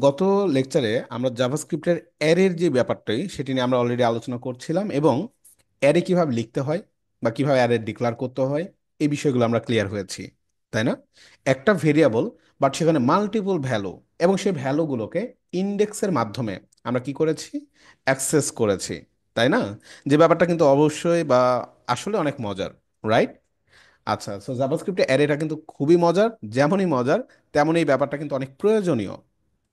গত লেকচারে আমরা জাভাস্ক্রিপ্টের অ্যারের যে ব্যাপারটাই সেটি নিয়ে আমরা অলরেডি আলোচনা করছিলাম এবং অ্যারে কিভাবে লিখতে হয় বা কিভাবে অ্যারে ডিক্লেয়ার করতে হয় এই বিষয়গুলো আমরা ক্লিয়ার হয়েছি, তাই না? একটা ভেরিয়েবল বাট সেখানে মাল্টিপল ভ্যালু এবং সেই ভ্যালুগুলোকে ইন্ডেক্সের মাধ্যমে আমরা কি করেছি, অ্যাক্সেস করেছি, তাই না? যে ব্যাপারটা কিন্তু অবশ্যই বা আসলে অনেক মজার, রাইট? আচ্ছা, সো জাভাস্ক্রিপ্টে অ্যারেটা কিন্তু খুবই মজার, যেমনই মজার তেমনই এই ব্যাপারটা কিন্তু অনেক প্রয়োজনীয়।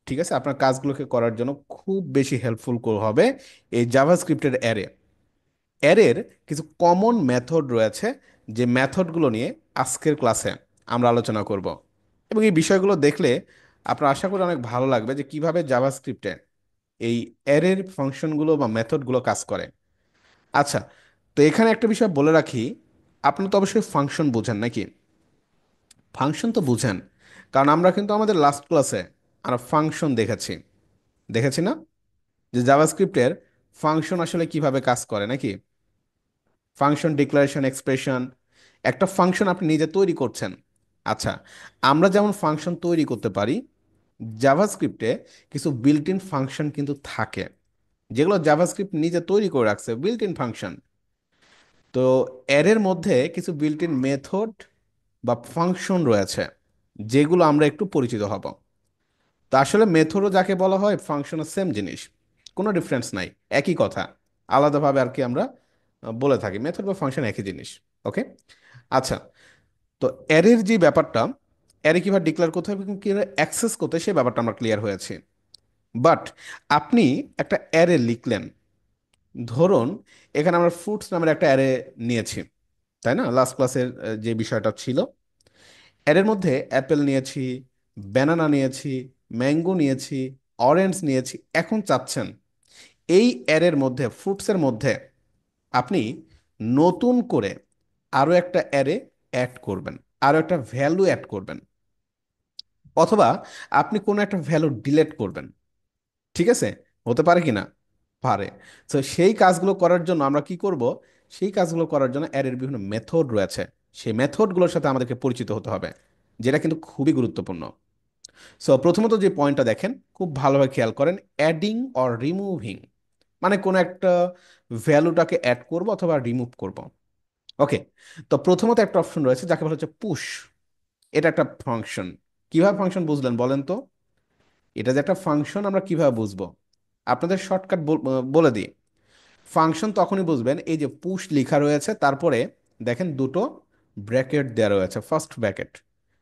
ঠিক আছে, আপনার কাজগুলোকে করার জন্য খুব বেশি হেল্পফুল হবে এই জাভাস্ক্রিপ্টের অ্যারে। অ্যারের কিছু কমন মেথড রয়েছে, যে মেথডগুলো নিয়ে আজকের ক্লাসে আমরা আলোচনা করব এবং এই বিষয়গুলো দেখলে আপনার আশা করি অনেক ভালো লাগবে যে কিভাবে জাভাস্ক্রিপ্টে এই অ্যারের ফাংশনগুলো বা মেথডগুলো কাজ করে। আচ্ছা, তো এখানে একটা বিষয় বলে রাখি, আপনি তো অবশ্যই ফাংশন বোঝেন নাকি? ফাংশন তো বুঝেন, কারণ আমরা কিন্তু আমাদের লাস্ট ক্লাসে আমরা ফাংশন দেখেছি, দেখেছি না? যে জাভাস্ক্রিপ্টের ফাংশন আসলে কিভাবে কাজ করে নাকি? ফাংশন ডিক্লারেশন এক্সপ্রেশন, একটা ফাংশন আপনি নিজে তৈরি করছেন। আচ্ছা, আমরা যেমন ফাংশন তৈরি করতে পারি, জাভাস্ক্রিপ্টে কিছু বিল্ট ইন ফাংশন কিন্তু থাকে, যেগুলো জাভাস্ক্রিপ্ট নিজে তৈরি করে রাখছে, বিল্ট ইন ফাংশন। তো এর মধ্যে কিছু বিল্ট ইন মেথড বা ফাংশন রয়েছে, যেগুলো আমরা একটু পরিচিত হব। তো আসলে মেথডও যাকে বলা হয়, ফাংশনও সেম জিনিস, কোনো ডিফারেন্স নাই, একই কথা, আলাদাভাবে আর কি আমরা বলে থাকি, মেথড বা ফাংশন একই জিনিস। ওকে, আচ্ছা, তো অ্যারের যে ব্যাপারটা, অ্যারে কিভাবে ডিক্লেয়ার করতে হবে এবং কিভাবে অ্যাক্সেস করতে হয়, সেই ব্যাপারটা আমরা ক্লিয়ার হয়েছে। বাট আপনি একটা অ্যারে লিখলেন, ধরুন এখানে আমরা ফ্রুটস নামের একটা অ্যারে নিয়েছি, তাই না? লাস্ট ক্লাসের যে বিষয়টা ছিল, এর মধ্যে অ্যাপেল নিয়েছি, ব্যানানা নিয়েছি, ম্যাঙ্গো নিয়েছি, অরেঞ্জ নিয়েছি। এখন চাচ্ছেন এই অ্যারের মধ্যে, ফ্রুটসের মধ্যে আপনি নতুন করে আরও একটা অ্যারে অ্যাড করবেন, আরও একটা ভ্যালু অ্যাড করবেন, অথবা আপনি কোনো একটা ভ্যালু ডিলিট করবেন। ঠিক আছে, হতে পারে কি না? পারে। তো সেই কাজগুলো করার জন্য আমরা কি করব? সেই কাজগুলো করার জন্য অ্যারের বিভিন্ন মেথড রয়েছে, সেই মেথডগুলোর সাথে আমাদেরকে পরিচিত হতে হবে, যেটা কিন্তু খুবই গুরুত্বপূর্ণ। সো প্রথমত যে পয়েন্টটা দেখেন, খুব ভালোভাবে খেয়াল করেন, অ্যাডিং অর রিমুভিং, মানে কোনো একটা ভ্যালুটাকে অ্যাড করব অথবা রিমুভ করব। ওকে, তো প্রথমত একটা অপশন রয়েছে যাকে বলা হচ্ছে পুশ। এটা একটা ফাংশন। কিভাবে ফাংশন বুঝলেন বলেন তো? এটা যে একটা ফাংশন আমরা কিভাবে বুঝবো? আপনাদের শর্টকাট বলে দিই। ফাংশন তখনই বুঝবেন, এই যে পুশ লেখা রয়েছে, তারপরে দেখেন দুটো ব্র্যাকেট দেওয়া রয়েছে, ফার্স্ট ব্র্যাকেট।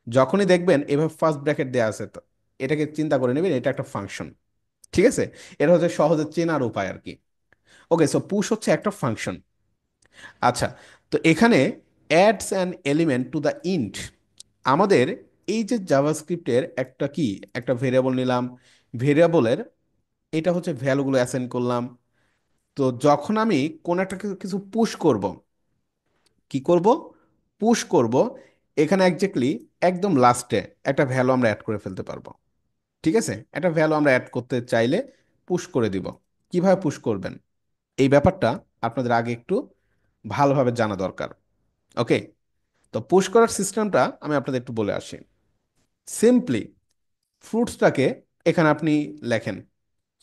যখনই দেখবেন এভাবে ফার্স্ট ব্র্যাকেট দেওয়া আছে, তো এটাকে চিন্তা করে নেবেন এটা একটা ফাংশন। ঠিক আছে, এটা হচ্ছে সহজে চেনার উপায় আর কি। ওকে, সো পুশ হচ্ছে একটা ফাংশন। আচ্ছা, তো এখানে ads an element to the int, আমাদের এই যে জাভাস্ক্রিপ্টের একটা কি, একটা ভেরিয়েবল নিলাম, ভেরিয়েবলের এটা হচ্ছে ভ্যালুগুলো অ্যাসাইন করলাম। তো যখন আমি কোন একটা কিছু পুশ করব, কি করব? পুশ করব, এখানে একজাক্টলি একদম লাস্টে একটা ভ্যালু আমরা অ্যাড করে ফেলতে পারবো। ঠিক আছে, একটা ভ্যালু আমরা অ্যাড করতে চাইলে পুশ করে দিব। কিভাবে পুশ করবেন, এই ব্যাপারটা আপনাদের আগে একটু ভালোভাবে জানা দরকার। ওকে, তো পুশ করার সিস্টেমটা আমি আপনাদের একটু বলে আসি। সিম্পলি ফ্রুটসটাকে এখানে আপনি লেখেন,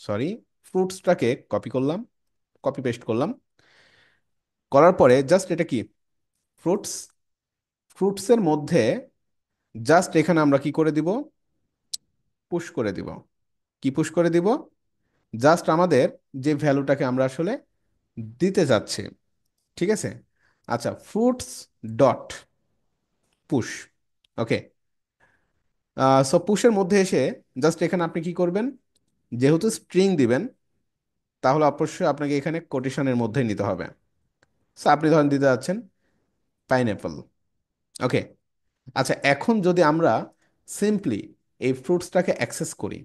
সরি, ফ্রুটসটাকে কপি করলাম, কপি পেস্ট করলাম, করার পরে জাস্ট এটা কি, ফ্রুটস, ফ্রুটসের মধ্যে জাস্ট এখানে আমরা কি করে দিব, পুশ করে দিব। কি পুশ করে দিব? জাস্ট আমাদের যে ভ্যালুটাকে আমরা আসলে দিতে যাচ্ছি। ঠিক আছে, আচ্ছা, ফ্রুটস ডট পুশ। ওকে, সো পুশের মধ্যে এসে জাস্ট এখানে আপনি কি করবেন, যেহেতু স্ট্রিং দিবেন, তাহলে অবশ্যই আপনাকে এখানে কোটেশনের মধ্যে নিতে হবে। সো আপনি ধরেন দিতে যাচ্ছেন পাইনঅ্যাপল। ওকে, আচ্ছা, এখন যদি আমরা সিম্পলি এই ফ্রুটসটাকে অ্যাক্সেস করি,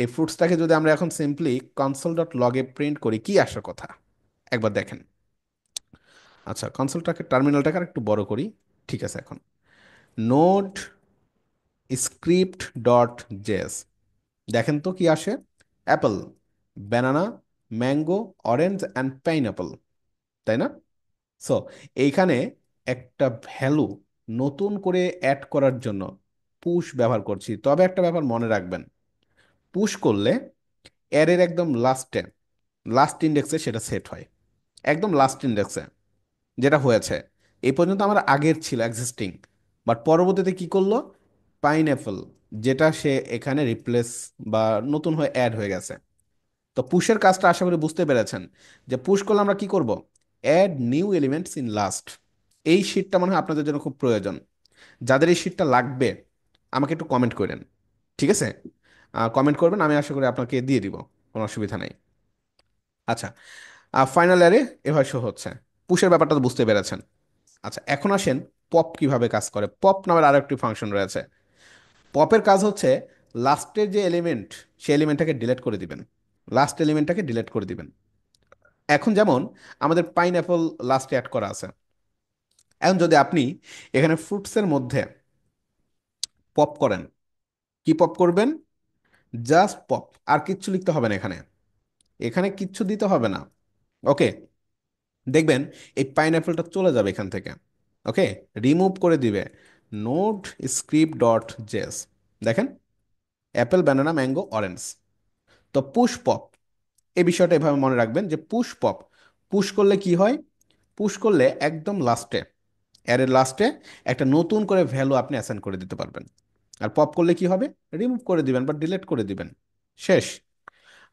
এই ফ্রুটসটাকে যদি আমরা এখন সিম্পলি কনসোল ডট লগে প্রিন্ট করি, কি আসার কথা একবার দেখেন। আচ্ছা, কনসোলটাকে, টার্মিনালটাকে আর একটু বড় করি। ঠিক আছে, এখন নোড স্ক্রিপ্ট ডট জেএস, দেখেন তো কি আসে। Apple, banana, mango, orange and pineapple, তাই না? সো এইখানে একটা ভ্যালু নতুন করে অ্যাড করার জন্য পুশ ব্যবহার করছি। তবে একটা ব্যাপার মনে রাখবেন, পুশ করলে অ্যারের একদম লাস্ট ইন্ডেক্সে সেটা সেট হয়, একদম লাস্ট ইন্ডেক্সে যেটা হয়েছে। এই পর্যন্ত আমার আগের ছিল এক্সিস্টিং, বাট পরবর্তীতে কি করলো, পাইনঅ্যাপল, যেটা সে এখানে রিপ্লেস বা নতুন হয়ে অ্যাড হয়ে গেছে। তো পুশের কাজটা আশা করি বুঝতে পেরেছেন, যে পুশ করলে আমরা কি করব, add new elements in last. এই শীটটা মনে হয় আপনাদের জন্য খুব প্রয়োজন। যাদের এই শীটটা লাগবে আমাকে একটু কমেন্ট করেন, ঠিক আছে? কমেন্ট করবেন, আমি আশা করি আপনাকে দিয়ে দিব, কোনো অসুবিধা নেই। আচ্ছা, ফাইনাল ইয়ারে এভাবে শো হচ্ছে। পুশের ব্যাপারটা তো বুঝতে পেরেছেন। আচ্ছা, এখন আসেন পপ কিভাবে কাজ করে। পপ নামের আরো একটি ফাংশন রয়েছে। পপের কাজ হচ্ছে লাস্টের যে এলিমেন্ট, সেই এলিমেন্টটাকে ডিলিট করে দিবেন, লাস্ট এলিমেন্টটাকে ডিলিট করে দিবেন। এখন যেমন আমাদের পাইনঅ্যাপল লাস্টে অ্যাড করা আছে। এখন যদি আপনি এখানে ফ্রুটসের মধ্যে পপ করেন, কি পপ করবেন, জাস্ট পপ, আর কিচ্ছু লিখতে হবে না এখানে, এখানে কিচ্ছু দিতে হবে না। ওকে, দেখবেন এই পাইনঅ্যাপলটা চলে যাবে এখান থেকে। ওকে, রিমুভ করে দিবে নোড স্ক্রিপ্ট ডট জেস। দেখেন, অ্যাপেল, ব্যানানা, ম্যাঙ্গো, অরেঞ্জ। তো পুশ পপ, এই বিষয়টা এভাবে মনে রাখবেন যে পুশ পপ, পুশ করলে কি হয়, পুশ করলে একদম লাস্টে, অ্যারের লাস্টে একটা নতুন করে ভ্যালু আপনি অ্যাসাইন করে দিতে পারবেন। আর পপ করলে কি হবে, রিমুভ করে দিবেন বা ডিলিট করে দিবেন, শেষ।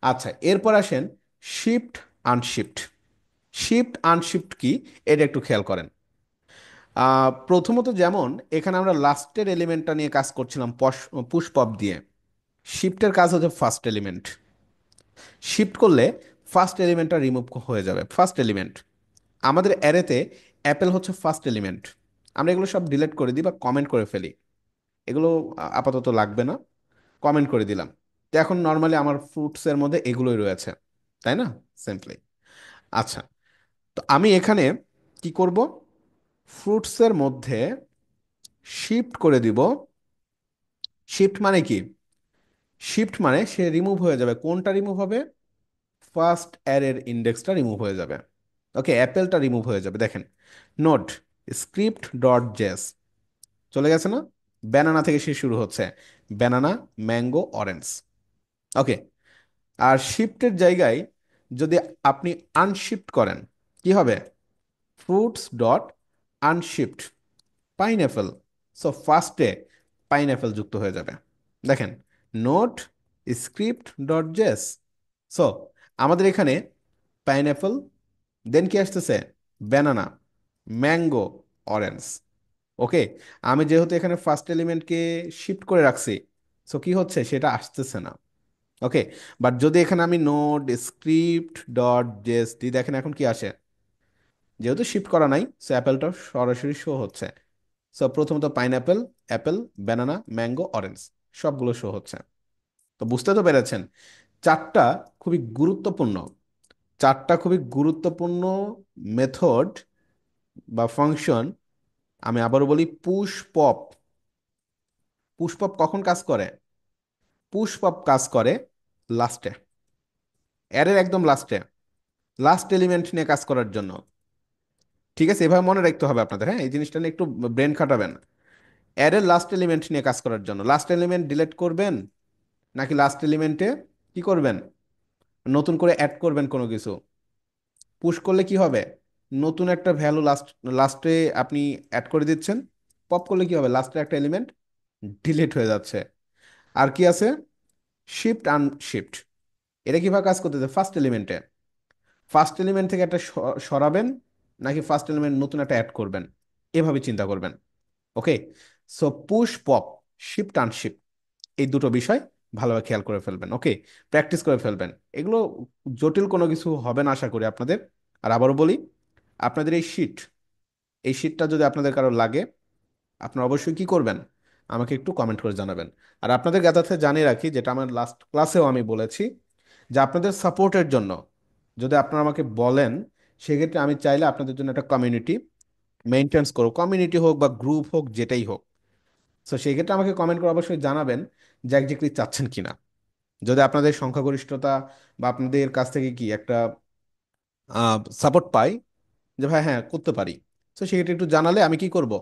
আচ্ছা, এরপর আসেন শিফট আনশিফট। শিফট আনশিফট কি, এটা একটু খেয়াল করেন। প্রথমত যেমন এখানে আমরা লাস্টের এলিমেন্টটা নিয়ে কাজ করছিলাম পুশ পপ দিয়ে। শিফটের কাজ হচ্ছে ফার্স্ট এলিমেন্ট। শিফট করলে ফার্স্ট এলিমেন্টটা রিমুভ হয়ে যাবে। ফার্স্ট এলিমেন্ট আমাদের অ্যারেতে অ্যাপেল হচ্ছে ফার্স্ট এলিমেন্ট। আমরা এগুলো সব ডিলিট করে দিই বা কমেন্ট করে ফেলি, এগুলো আপাতত লাগবে না, কমেন্ট করে দিলাম। তো এখন নর্মালি আমার ফ্রুটসের মধ্যে এগুলোই রয়েছে, তাই না, সিম্পলি। আচ্ছা, তো আমি এখানে কি করব, ফ্রুটসের মধ্যে শিফট করে দিব। শিফট মানে কি, শিফট মানে সে রিমুভ হয়ে যাবে। কোনটা রিমুভ হবে, ফার্স্ট অ্যারের ইন্ডেক্সটা রিমুভ হয়ে যাবে। ওকে, অ্যাপেলটা রিমুভ হয়ে যাবে। দেখেন, নোট স্ক্রিপ্ট ডট জেস চলে গেছে না, ব্যানানা থেকে সে শুরু হচ্ছে, ব্যানানা, ম্যাঙ্গো, অরেঞ্জ। ওকে, আর শিফটের জায়গায় যদি আপনি আনশিফট করেন, কি হবে, fruits dot unshift pineapple. So ফার্স্টে পাইনঅ্যাপেল যুক্ত হয়ে যাবে। দেখেন, node script dot JS. So আমাদের এখানে পাইনঅ্যাপেল, দেন কি আসতেছে, ব্যানানা, ম্যাঙ্গো, অরেঞ্জ। ওকে, আমি যেহেতু এখানে ফার্স্ট এলিমেন্টকে শিফট করে রাখছি, সো কি হচ্ছে, সেটা আসতেছে না। ওকে, বাট যদি এখানে আমি নোড স্ক্রিপ্ট ডট জেস দিই, দেখেন এখন কি আসে, যেহেতু শিফট করা নাই, সো অ্যাপেলটা সরাসরি শো হচ্ছে। সো প্রথমত pineapple, Apple, banana, mango, orange সবগুলো শো হচ্ছে। তো বুঝতে তো পেরেছেন, চারটা খুবই গুরুত্বপূর্ণ, চারটা খুবই গুরুত্বপূর্ণ মেথড বা ফাংশন। আমি আবারও বলি, পুশ পপ। পুশ পপ কখন কাজ করে, পুশ পপ কাজ করে লাস্টে, অ্যারের একদম লাস্টে, লাস্ট এলিমেন্ট নিয়ে কাজ করার জন্য। ঠিক আছে, এভাবে মনে রাখতে হবে আপনাদের, হ্যাঁ, এই জিনিসটা নিয়ে একটু ব্রেন খাটাবেন। অ্যারের লাস্ট এলিমেন্ট নিয়ে কাজ করার জন্য, লাস্ট এলিমেন্ট ডিলিট করবেন নাকি লাস্ট এলিমেন্টে কি করবেন, নতুন করে অ্যাড করবেন কোনো কিছু। পুশ করলে কি হবে, নতুন একটা ভ্যালু লাস্টে আপনি অ্যাড করে দিচ্ছেন। পপ করলে কি হবে, লাস্টে একটা এলিমেন্ট ডিলিট হয়ে যাচ্ছে। আর কি আছে, শিফট আনশিফট। এটা কিভাবে কাজ করতেছে, ফার্স্ট এলিমেন্টে, ফার্স্ট এলিমেন্ট থেকে একটা সরাবেন নাকি ফার্স্ট এলিমেন্ট নতুন একটা অ্যাড করবেন, এভাবে চিন্তা করবেন। Okay, so push pop, shift unshift, এই দুটো বিষয় ভালোভাবে খেয়াল করে ফেলবেন। ওকে, প্র্যাকটিস করে ফেলবেন এগুলো, জটিল কোনো কিছু হবে না আশা করি আপনাদের। আর আবারও বলি, আপনাদের এই শীটটা যদি আপনাদের কারো লাগে, আপনারা অবশ্যই কি করবেন, আমাকে একটু কমেন্ট করে জানাবেন। আর আপনাদের কাছে জানিয়ে রাখি, যেটা আমার লাস্ট ক্লাসেও আমি বলেছি, যে আপনাদের সাপোর্টের জন্য যদি আপনারা আমাকে বলেন, সেক্ষেত্রে আমি চাইলে আপনাদের জন্য একটা কমিউনিটি মেনটেন্স করো, কমিউনিটি হোক বা গ্রুপ হোক, যেটাই হোক। সো সেই ক্ষেত্রে আমাকে কমেন্ট করে অবশ্যই জানাবেন যে একজাক্টলি চাচ্ছেন কিনা। যদি আপনাদের সংখ্যাগরিষ্ঠতা বা আপনাদের কাছ থেকে কি একটা সাপোর্ট পাই, যে ভাই হ্যাঁ করতে পারি, তো সেক্ষেত্রে একটু জানালে আমি কি করব,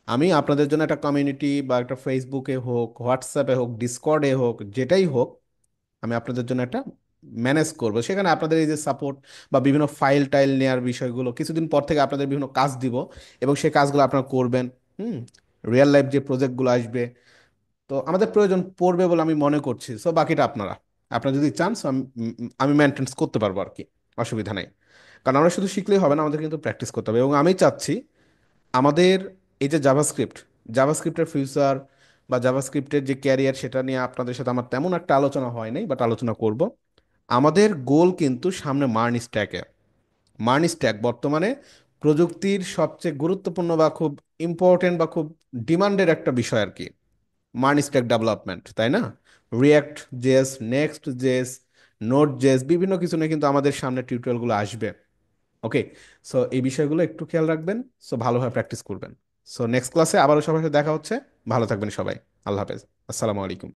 আমি আপনাদের জন্য একটা কমিউনিটি বা একটা ফেসবুকে হোক, হোয়াটসঅ্যাপে হোক, ডিসকর্ডে হোক, যেটাই হোক, আমি আপনাদের জন্য একটা ম্যানেজ করব, সেখানে আপনাদের এই যে সাপোর্ট বা বিভিন্ন ফাইল টাইল নেওয়ার বিষয়গুলো কিছুদিন পর থেকে আপনাদের বিভিন্ন কাজ দিব, এবং সেই কাজগুলো আপনারা করবেন। হুম। রিয়েল লাইফ যে প্রজেক্টগুলো আসবে, তো আমাদের প্রয়োজন পড়বে বলে আমি মনে করছি। সো বাকিটা আপনারা, আপনারা যদি চান so আমি মেনটেন্স করতে পারবো আর কি, অসুবিধা নেই। কারণ আমরা শুধু শিখলেই হবে না, আমাদের কিন্তু প্র্যাকটিস করতে হবে। এবং আমি চাচ্ছি আমাদের এই যে জাভাস্ক্রিপ্ট, জাভাস্ক্রিপ্টের ফিউচার বা জাভাস্ক্রিপ্টের যে ক্যারিয়ার, সেটা নিয়ে আপনাদের সাথে আমার তেমন একটা আলোচনা হয় নাই, বাট আলোচনা করব। আমাদের গোল কিন্তু সামনে মার্ন স্ট্যাকে। মার্ন স্ট্যাক বর্তমানে প্রযুক্তির সবচেয়ে গুরুত্বপূর্ণ বা খুব ইম্পর্টেন্ট বা খুব ডিমান্ডের একটা বিষয় আর কি, মার্ন স্ট্যাক ডেভেলপমেন্ট, তাই না? React JS, next JS, node JS, বিভিন্ন কিছু নিয়ে কিন্তু আমাদের সামনে টিউটোরিয়ালগুলো আসবে। ওকে। সো এই বিষয়গুলো একটু খেয়াল রাখবেন, সো ভালোভাবে প্র্যাকটিস করবেন। সো নেক্সট ক্লাসে আবারও সবার সাথে দেখা হচ্ছে। ভালো থাকবেন সবাই। আল্লাহ হাফেজ। আসসালামু আলাইকুম।